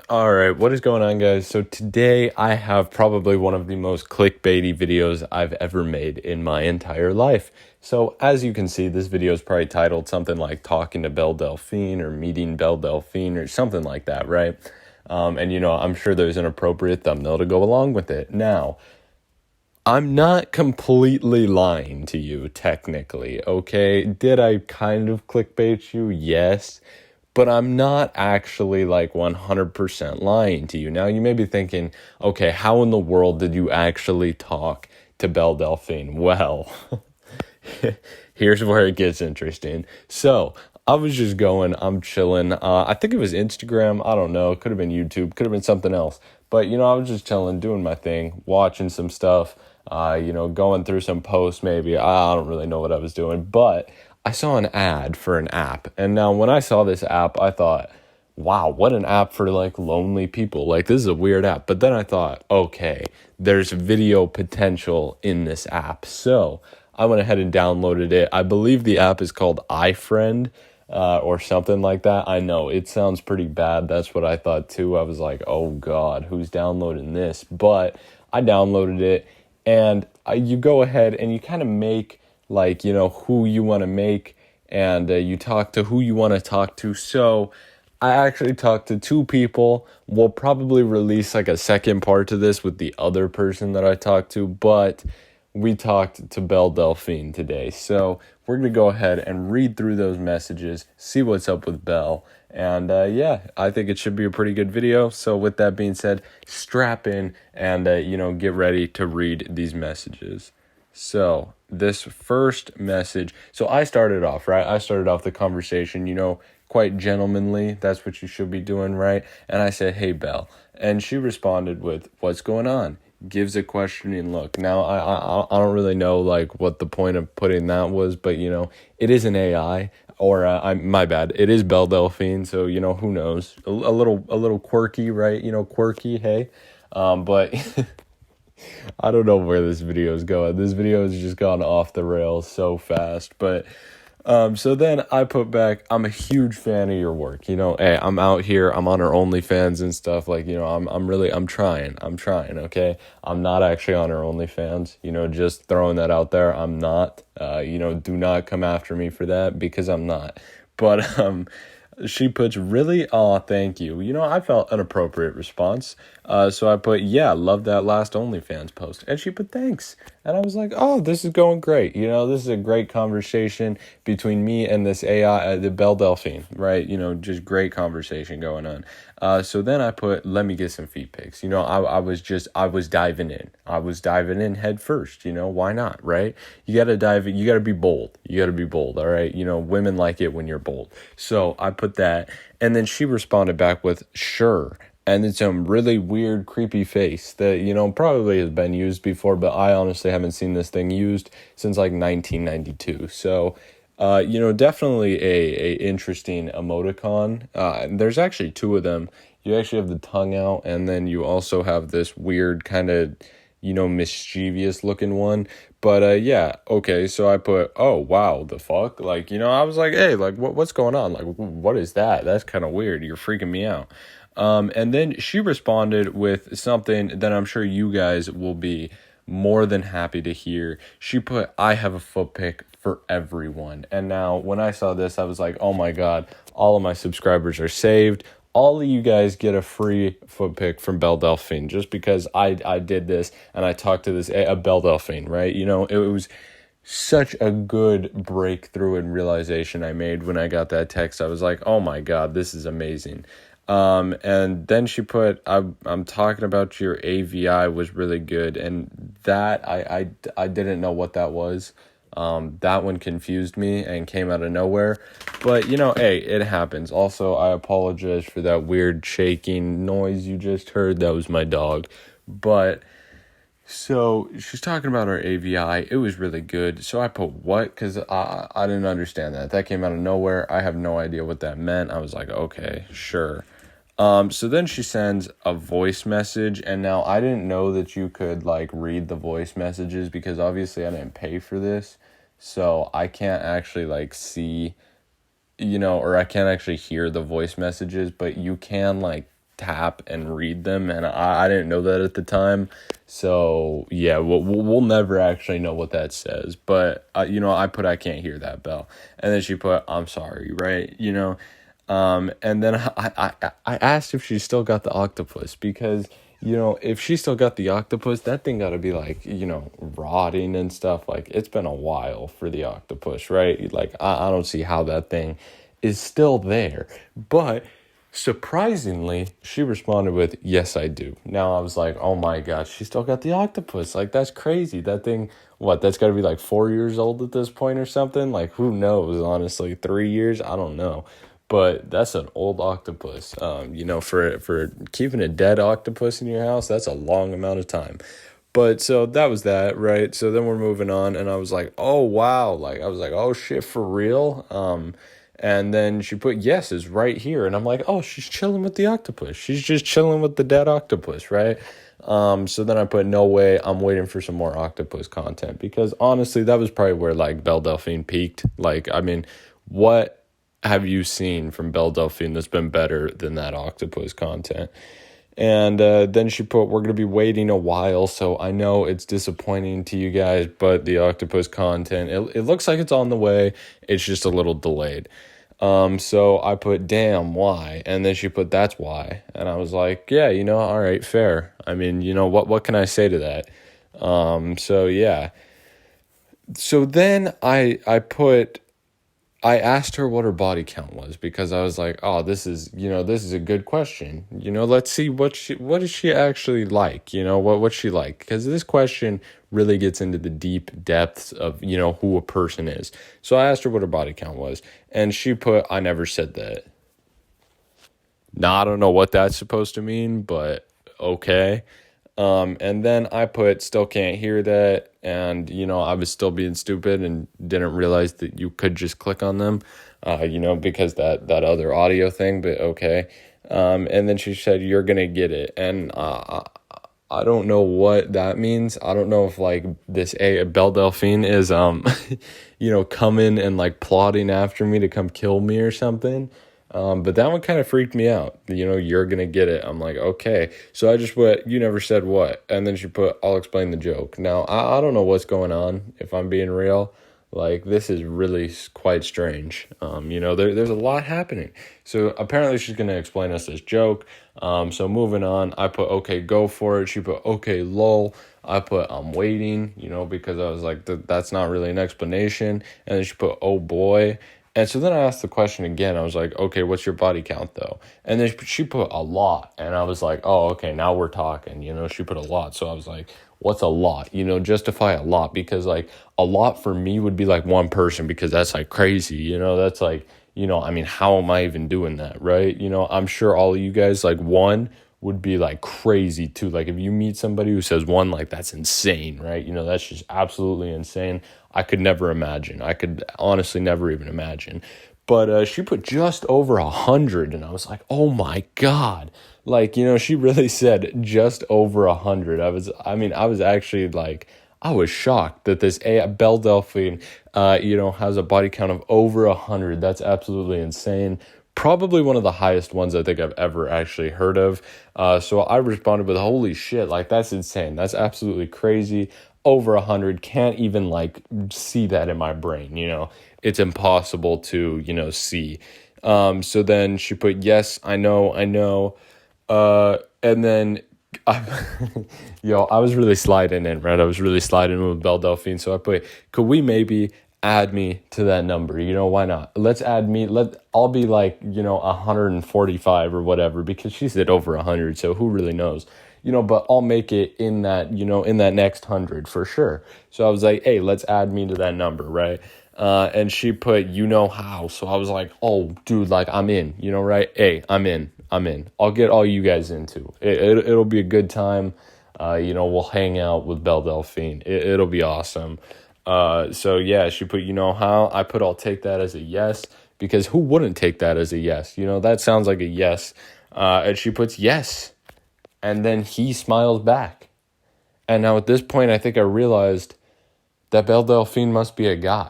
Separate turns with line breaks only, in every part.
All right, what is going on, guys? So today I have probably one of the most clickbaity videos I've ever made in my entire life. So as you can see, this video is probably titled something like "Talking to Belle Delphine" or "Meeting Belle Delphine" or something like that, right? And I'm sure there's an appropriate thumbnail to go along with it. Now, I'm not completely lying to you, technically, okay? Did I kind of clickbait you? Yes. But I'm not actually like 100% lying to you. Now, you may be thinking, okay, how in the world did you actually talk to Belle Delphine? Well, here's where it gets interesting. So, I was just going, I'm chilling. I think it was Instagram. I don't know. It could have been YouTube. Could have been something else. But, I was just chilling, doing my thing, watching some stuff, going through some posts maybe. I don't really know what I was doing. But I saw an ad for an app. And now when I saw this app, I thought, wow, what an app for like lonely people. Like, this is a weird app. But then I thought, okay, there's video potential in this app. So I went ahead and downloaded it. I believe the app is called iFriend, or something like that. I know it sounds pretty bad. That's what I thought too. I was like, oh God, who's downloading this? But I downloaded it, and you go ahead and you kind of make like, who you want to make, and you talk to who you want to talk to. So I actually talked to two people. We'll probably release like a second part to this with the other person that I talked to, but we talked to Belle Delphine today. So we're going to go ahead and read through those messages, see what's up with Belle. And yeah, I think it should be a pretty good video. So with that being said, strap in and, get ready to read these messages. So this first message, so I started off, right? I started off the conversation, quite gentlemanly. That's what you should be doing, right? And I said, hey, Belle. And she responded with, what's going on? Gives a questioning look. Now, I don't really know, like, what the point of putting that was, but, it is an AI, or, my bad, it is Belle Delphine, so, who knows? A little quirky, right? Quirky, hey? But I don't know where this video is going. This video has just gone off the rails so fast. But so then I put back, I'm a huge fan of your work. Hey, I'm out here, I'm on her OnlyFans and stuff. Like, I'm trying, okay? I'm not actually on her OnlyFans, just throwing that out there. I'm not, do not come after me for that, because I'm not. But she puts, really, aw, thank you. I felt an appropriate response. So I put, yeah, love that last OnlyFans post. And she put, thanks. And I was like, oh, this is going great. This is a great conversation between me and this AI, the Belle Delphine, right? Just great conversation going on. So then I put, let me get some feet pics. I was diving in. I was diving in head first. Why not, right? You got to dive in. You got to be bold. All right? Women like it when you're bold. So I put that. And then she responded back with, sure. And it's some really weird, creepy face that, probably has been used before, but I honestly haven't seen this thing used since like 1992. So, definitely a interesting emoticon. There's actually two of them. You actually have the tongue out, and then you also have this weird kind of, mischievous looking one. But yeah, okay, so I put, oh, wow, the fuck? Like, I was like, hey, like, what's going on? Like, what is that? That's kind of weird. You're freaking me out. And then she responded with something that I'm sure you guys will be more than happy to hear. She put, I have a foot pic for everyone. And now when I saw this, I was like, oh my God, all of my subscribers are saved. All of you guys get a free foot pic from Belle Delphine, just because I did this and I talked to this a Belle Delphine, right? It was such a good breakthrough and realization I made when I got that text. I was like, oh my God, this is amazing. And then she put, I'm talking about your AVI was really good. And that, I didn't know what that was. That one confused me and came out of nowhere. But, hey, it happens. Also, I apologize for that weird shaking noise you just heard. That was my dog. But so she's talking about her AVI. It was really good. So I put what? Because I didn't understand that. That came out of nowhere. I have no idea what that meant. I was like, okay, sure. So then she sends a voice message, and now I didn't know that you could like read the voice messages, because obviously I didn't pay for this. So I can't actually like see, or I can't actually hear the voice messages, but you can like tap and read them, and I didn't know that at the time. So yeah, we'll never actually know what that says. But I put I can't hear that, Belle, and then she put I'm sorry, right? And then I asked if she still got the octopus because if she still got the octopus, that thing got to be like rotting and stuff. Like it's been a while for the octopus, right? Like I don't see how that thing is still there, but. Surprisingly, she responded with, yes, I do. Now I was like, oh my gosh, she still got the octopus. Like, that's crazy. That thing, that's got to be like 4 years old at this point or something? Like, who knows, honestly? 3 years? I don't know. But that's an old octopus. For keeping a dead octopus in your house, that's a long amount of time. But so that was that, right? So then we're moving on, and I was like, oh, wow. Like, I was like, oh, shit, for real? And then she put yes is right here. And I'm like, oh, she's chilling with the octopus. She's just chilling with the dead octopus, right? So then I put no way. I'm waiting for some more octopus content because honestly, that was probably where like Belle Delphine peaked. Like, I mean, what have you seen from Belle Delphine that's been better than that octopus content? And then she put, we're going to be waiting a while, so I know it's disappointing to you guys, but the octopus content, it looks like it's on the way. It's just a little delayed. So I put, damn, why? And then she put, that's why. And I was like, yeah, all right, fair. I mean, what can I say to that? So yeah. So then I asked her what her body count was because I was like, oh, this is a good question. Let's see what is she actually like? What's she like? Because this question really gets into the deep depths of, who a person is. So I asked her what her body count was, and she put, I never said that. Now, I don't know what that's supposed to mean, but okay. And then I put still can't hear that. And, I was still being stupid and didn't realize that you could just click on them, because that other audio thing, but okay. And then she said, you're going to get it. And I don't know what that means. I don't know if like this Belle Delphine is, coming and like plotting after me to come kill me or something. But that one kind of freaked me out. You're going to get it. I'm like, okay. So I just put, you never said what? And then she put, I'll explain the joke. Now, I don't know what's going on, if I'm being real. Like, this is really quite strange. There's a lot happening. So apparently she's going to explain us this joke. So moving on, I put, okay, go for it. She put, okay, lol. I put, I'm waiting, because I was like, that's not really an explanation. And then she put, oh boy. And so then I asked the question again. I was like, okay, what's your body count though? And then she put a lot. And I was like, oh, okay, now we're talking. She put a lot. So I was like, what's a lot? Justify a lot. Because like a lot for me would be like one person because that's like crazy. That's like, I mean, how am I even doing that, right? I'm sure all of you guys like one would be like crazy too. Like if you meet somebody who says one, like that's insane, right? That's just absolutely insane. I could never imagine. I could honestly never even imagine. But she put just over 100, and I was like, oh my God. Like, she really said just over 100. I was actually like, I was shocked that this Belle Delphine, has a body count of over 100. That's absolutely insane. Probably one of the highest ones I think I've ever actually heard of. So I responded with, holy shit, like that's insane. That's absolutely crazy. Over 100, can't even like see that in my brain, it's impossible to, see. So then she put, yes, I know. And then I was really sliding in, right? I was really sliding in with Belle Delphine. So I put, could we maybe add me to that number? Why not? Let's add me. I'll be like, 145 or whatever, because she said over 100. So who really knows? But I'll make it in that, in that next 100 for sure. So I was like, hey, let's add me to that number, right? And she put, how. So I was like, oh, dude, like I'm in, right? Hey, I'm in. I'll get all you guys into. It'll be a good time. We'll hang out with Belle Delphine. It'll be awesome. So yeah, she put, how. I put, I'll take that as a yes, because who wouldn't take that as a yes? That sounds like a yes. And she puts yes. And then he smiles back. And now at this point, I think I realized that Belle Delphine must be a guy.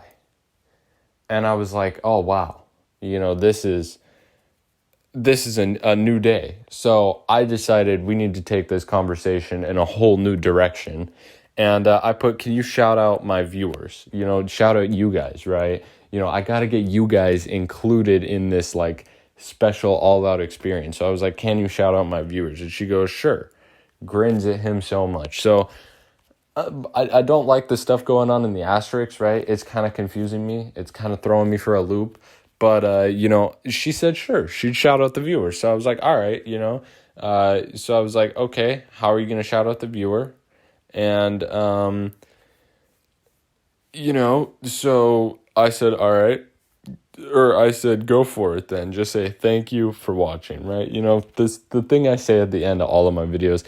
And I was like, oh, wow. This is this is a new day. So I decided we need to take this conversation in a whole new direction. And I put, can you shout out my viewers? Shout out you guys, right? I got to get you guys included in this like special all out experience. So I was like, can you shout out my viewers? And she goes, sure. Grins at him so much. So I don't like the stuff going on in the asterisks, right? It's kind of confusing me. It's kind of throwing me for a loop. But, she said, sure, she'd shout out the viewer. So I was like, all right, so I was like, okay, how are you going to shout out the viewer? And, so I said, all right. Or I said, go for it then. Just say thank you for watching, right? The thing I say at the end of all of my videos,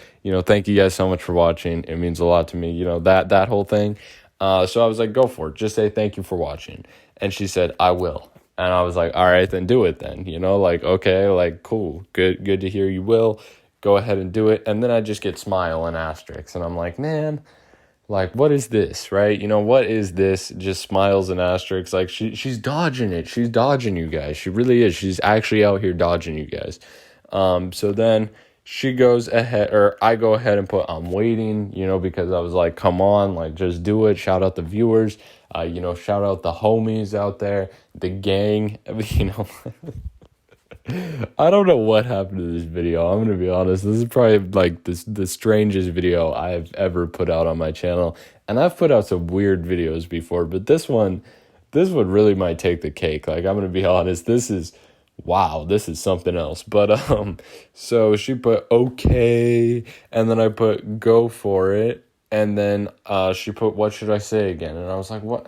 thank you guys so much for watching. It means a lot to me, that whole thing. So I was like, go for it. Just say thank you for watching. And she said, I will. And I was like, all right, then do it then. Okay, like, cool. Good to hear you will. Go ahead and do it. And then I just get smile and asterisks. And I'm like, man, like, what is this, right? What is this? Just smiles and asterisks. Like, she's dodging it. She's dodging you guys. She really is. She's actually out here dodging you guys. So then she goes ahead, or I go ahead and put, I'm waiting, because I was like, come on, like, just do it. Shout out the viewers, shout out the homies out there, the gang, I don't know what happened to this video. I'm going to be honest. This is probably like the strangest video I've ever put out on my channel. And I've put out some weird videos before, but this one really might take the cake. Like, I'm going to be honest. Wow, this is something else. But, so she put okay. And then I put go for it. And then, she put, what should I say again? And I was like, what?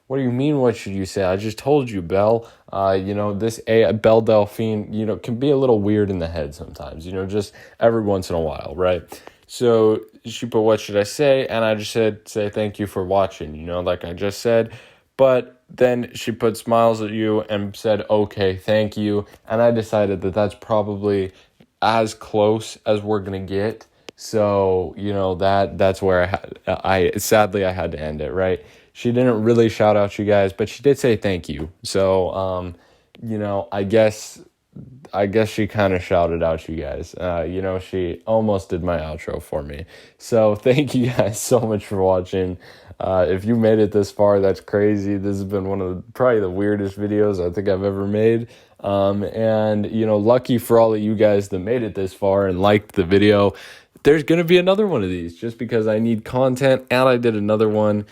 What do you mean, what should you say? I just told you, Belle. This Belle Delphine, can be a little weird in the head sometimes, just every once in a while, right? So she put, what should I say? And I just said, say thank you for watching, like I just said. But then she put smiles at you and said, okay, thank you. And I decided that that's probably as close as we're going to get. So, that's where sadly I had to end it, right? She didn't really shout out you guys, but she did say thank you. So, I guess she kind of shouted out you guys. She almost did my outro for me. So thank you guys so much for watching. If you made it this far, that's crazy. This has been one of probably the weirdest videos I think I've ever made. And lucky for all of you guys that made it this far and liked the video. There's going to be another one of these just because I need content, and I did another one.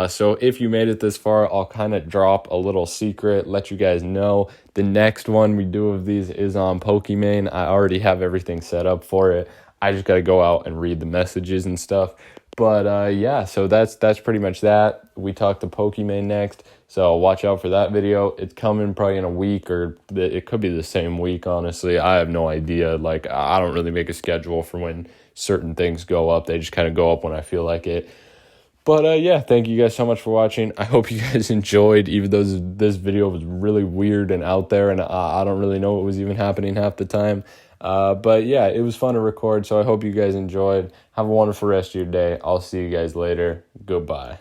So if you made it this far, I'll kind of drop a little secret, let you guys know. The next one we do of these is on Pokimane. I already have everything set up for it. I just got to go out and read the messages and stuff. But yeah, so that's pretty much that. We talked to Pokimane next, so watch out for that video. It's coming probably in a week, or it could be the same week, honestly. I have no idea. Like, I don't really make a schedule for when certain things go up. They just kind of go up when I feel like it. But yeah, thank you guys so much for watching. I hope you guys enjoyed, even though this video was really weird and out there, and I don't really know what was even happening half the time. But yeah, it was fun to record, so I hope you guys enjoyed. Have a wonderful rest of your day. I'll see you guys later. Goodbye.